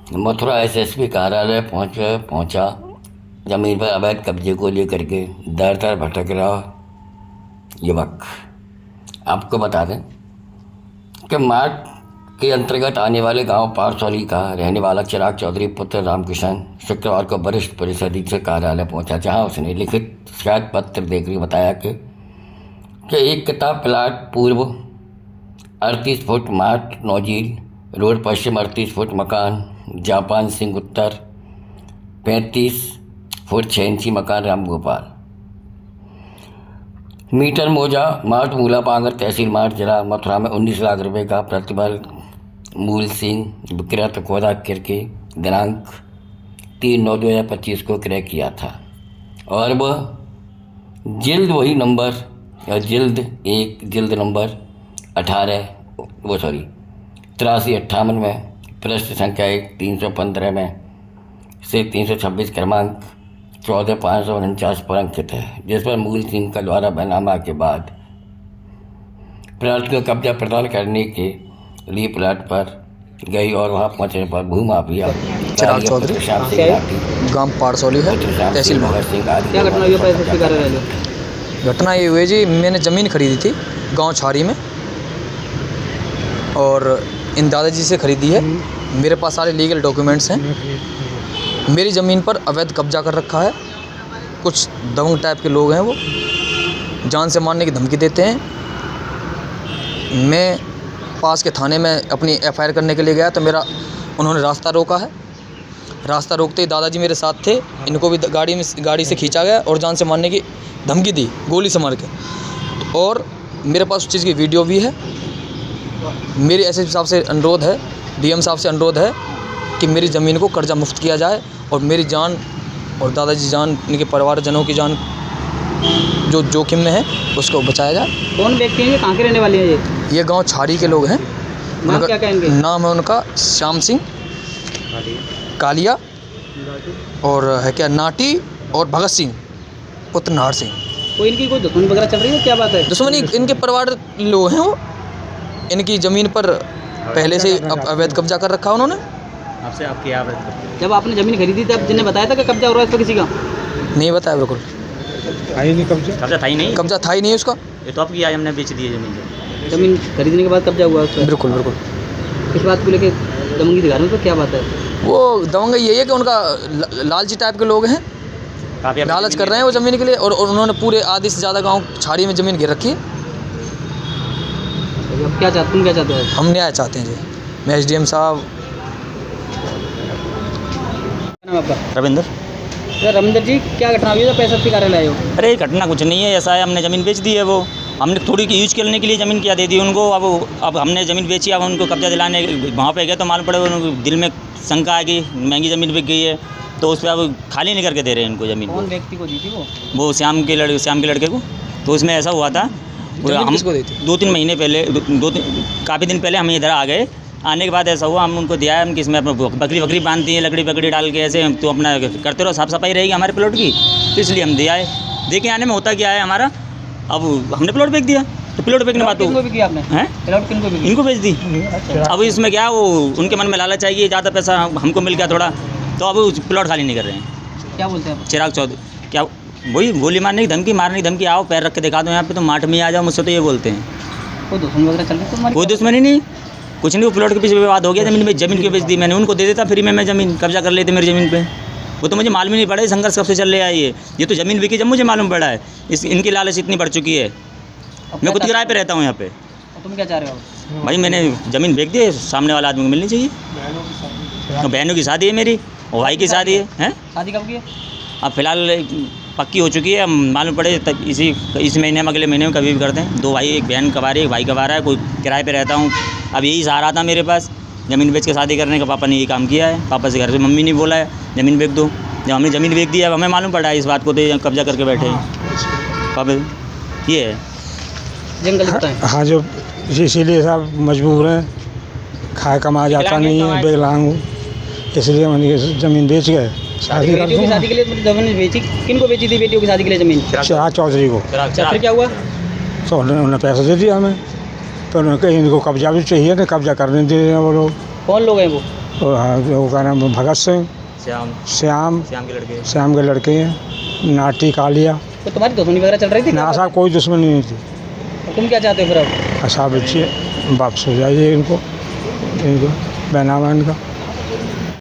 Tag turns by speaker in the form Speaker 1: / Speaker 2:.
Speaker 1: Mathura SSP कार्यालय पहुंचा जमीन पर अवैध कब्जे को लेकर के दर दर भटक रहा युवक। आपको बता दें कि मार्ग के अंतर्गत आने वाले गांव पारसौली का रहने वाला चिराग चौधरी पुत्र रामकिशन शुक्रवार को वरिष्ठ पुलिस अधीक्षक कार्यालय पहुंचा, जहां उसने लिखित शिकायत पत्र देकर बताया कि एक किताब प्लाट पूर्व 38 फुट मार्ट नौजील रोड, पश्चिम 38 फुट मकान जापान सिंह, उत्तर 35 फुट 6 इंची मकान रामगोपाल, मीटर मौजा मार्ट मूला पांगर तहसील मार्ट जिला मथुरा में 19 लाख रुपए का प्रतिबल मूल सिंह विक्रय खोदा करके दिनांक 3/9/2025 को क्रय किया था और वह जिल्द वही नंबर जिल्द 1 जिल्द नंबर 8358 में पृष्ठ संख्या 315 में से 326 क्रमांक 14,549 पर अंकित है, जिस पर मूल सिंह का द्वारा बैनामा के बाद प्लाट को कब्जा प्रदान करने के लिए प्लाट पर गई और वहां पहुंचने पर भूमाफिया
Speaker 2: चिराग चौधरी गांव पारसौली है तहसील में।
Speaker 3: क्या घटना हुई है?
Speaker 2: घटना ये हुई जी, मैंने ज़मीन खरीदी थी गांव छारी में और इन दादाजी से ख़रीदी है। मेरे पास सारे लीगल डॉक्यूमेंट्स हैं। मेरी ज़मीन पर अवैध कब्जा कर रखा है। कुछ दबंग टाइप के लोग हैं, वो जान से मारने की धमकी देते हैं। मैं पास के थाने में अपनी एफआईआर करने के लिए गया तो उन्होंने रास्ता रोका है। रास्ता रोकते ही दादाजी मेरे साथ थे, इनको भी गाड़ी से खींचा गया और जान से मारने की धमकी दी, गोली से मार के। और मेरे पास उस चीज़ की वीडियो भी है। मेरी एसएसपी साहब से अनुरोध है, डीएम साहब से अनुरोध है कि मेरी ज़मीन को कर्जा मुफ्त किया जाए और मेरी जान और दादाजी जान, इनके परिवारजनों की जान जो जोखिम में है उसको बचाया जाए।
Speaker 3: कौन व्यक्ति हैं, कहाँ के रहने वाले हैं
Speaker 2: ये गांव छारी के लोग हैं।
Speaker 3: नाम क्या कहेंगे?
Speaker 2: नाम है उनका श्याम सिंह कालिया और है क्या नाटी और भगत सिंह पुत्र नाहर सिंह।
Speaker 3: कोई इनकी कोई दुश्मनी वगैरह चल रही है? क्या बात है?
Speaker 2: दुश्मनी इनके परिवार लोग हैं। वो इनकी ज़मीन पर पहले से अवैध कब्जा कर रखा उन्होंने।
Speaker 4: आपसे आपकी
Speaker 3: जब आपने ज़मीन खरीदी थी, अब जिन्हें बताया था कि कब्जा हो रहा है इस पर किसी का?
Speaker 2: नहीं बताया, बिल्कुल
Speaker 4: कब्जा था ही नहीं।
Speaker 2: कब्जा था ही नहीं उसका।
Speaker 4: ये तो आपकी आज हमने बेच दी है
Speaker 3: ज़मीन खरीदने के बाद कब्जा हुआ उस पर?
Speaker 2: बिल्कुल बिल्कुल।
Speaker 3: इस बात को लेकर दमंगी दिखा रहे हैं, तो क्या बात है?
Speaker 2: वो दमंगी यही है कि उनका लालची टाइप के लोग हैं, लालच कर रहे हैं वो ज़मीन के लिए। और उन्होंने पूरे आधे से ज़्यादा गांव छाड़ी में ज़मीन घेर रखी है।
Speaker 3: अब क्या चाहते, तुम क्या चाहते हो?
Speaker 2: हम न्याय चाहते हैं जी। मैं एसडीएम साहब।
Speaker 3: नाम आपका?
Speaker 4: रविंद्र।
Speaker 3: रविंद्र जी, क्या घटना हुई है? पैसा आपके कार्यालय आए हो?
Speaker 4: अरे घटना कुछ नहीं है, ऐसा है हमने ज़मीन बेच दी है। वो हमने थोड़ी की यूज करने के लिए ज़मीन क्या दे दी उनको। अब हमने ज़मीन बेची, अब उनको कब्जा दिलाने वहाँ पे गए तो मालूम पड़े उनको दिल में शंका आ गई, महंगी ज़मीन बिक गई है तो उस पर अब खाली नहीं करके दे रहे हैं इनको ज़मीन।
Speaker 3: कौन व्यक्ति को दी थी
Speaker 4: वो श्याम के लड़के को। तो उसमें ऐसा हुआ था, हम 2-3 महीने पहले काफ़ी दिन पहले हम इधर आ गए। आने के बाद ऐसा हुआ, हम उनको दिया है हम कि इसमें अपना बकरी बांधती है, लकड़ी डाल के ऐसे तो अपना करते रहो, साफ़ सफाई रहेगी हमारे प्लॉट की, तो इसलिए हम दिया है। देखिए आने में होता क्या है हमारा, अब हमने प्लॉट बेच दिया तो प्लॉट बेचने बात
Speaker 3: किनको भी किया आपने?
Speaker 4: हैं
Speaker 3: प्लॉट किनको भी?
Speaker 4: इनको बेच दी। अब इसमें क्या वो उनके मन में लालच चाहिए, ज़्यादा पैसा हमको मिल गया थोड़ा, तो अब प्लॉट खाली नहीं कर रहे हैं।
Speaker 3: क्या बोलते हैं?
Speaker 4: चिराग चौधरी क्या वही गोली मारने की धमकी, आओ पैर रख के दिखा दो यहाँ पे तो मार्ट में आ जाओ, मुझसे तो ये बोलते हैं।
Speaker 3: कोई दुश्मनी वगैरह चल रही है?
Speaker 4: कोई दुश्मनी नहीं, कुछ नहीं। वो प्लॉट के पीछे विवाद हो गया, ज़मीन के बेच दी मैंने, उनको दे देता फ्री में, मैं ज़मीन कब्जा कर लेते मेरी ज़मीन पे। वो तो मुझे मालूम ही नहीं पड़ा संघर्ष कब से चल रहा है। ये तो ज़मीन बिकी जब मुझे मालूम पड़ा है। इनकी लालच इतनी बढ़ चुकी है। मैं खुद किराए पे रहता हूँ यहाँ पे।
Speaker 3: तुम क्या चाह रहे हो?
Speaker 4: भाई मैंने ज़मीन बेच दी है, सामने वाला आदमी को मिलनी चाहिए। बहनों की शादी है मेरी और भाई की शादी है।
Speaker 3: शादी कब की है?
Speaker 4: अब फिलहाल पक्की हो चुकी है, मालूम पड़े तब इस महीने में, अगले महीने में कभी भी करते हैं। 2 भाई, एक बहन कमा रही है, एक भाई कमा रहा है, कोई किराए पे रहता हूँ। अब यही सहारा था मेरे पास, ज़मीन बेच के शादी करने का। पापा ने ये काम किया है, पापा से घर से मम्मी ने बोला है ज़मीन बेच दो। जब हमने ज़मीन बेच दी, अब हमें मालूम पड़ा है इस बात को, तो कब्जा करके बैठे हैं। पापा ये है
Speaker 3: जंगल।
Speaker 5: हाँ, जो इसीलिए साहब मजबूर हैं, खाए कमा जाता नहीं है, विकलांग हूँ, इसलिए मैंने ज़मीन बेच गए। शादी
Speaker 3: बेटियों की शादी के लिए ज़मीन बेची? किनको बेची थी बेटियों की शादी के लिए ज़मीन?
Speaker 5: चिराग चौधरी को।
Speaker 3: फिर क्या हुआ?
Speaker 5: तो उन्होंने पैसा दे दिया हमें, तो उन्होंने कहा इनको कब्जा भी चाहिए, तो कब्जा करने दे रहे हैं वो लोग।
Speaker 3: कौन लोग हैं वो?
Speaker 5: और हाँ, वो का नाम है भगत सिंह,
Speaker 4: श्याम
Speaker 5: श्याम
Speaker 4: श्याम के लड़के।
Speaker 5: श्याम के लड़के हैं, नाटी कालिया।
Speaker 3: तो तुम्हारी दुश्मनी वगैरह चल रही थी?
Speaker 5: ना साहब कोई दुश्मनी नहीं थी।
Speaker 3: तो तुम क्या चाहते हो फिर अब?
Speaker 5: अच्छा बच्चे वापस हो जाइए, इनको बैनामा इनका।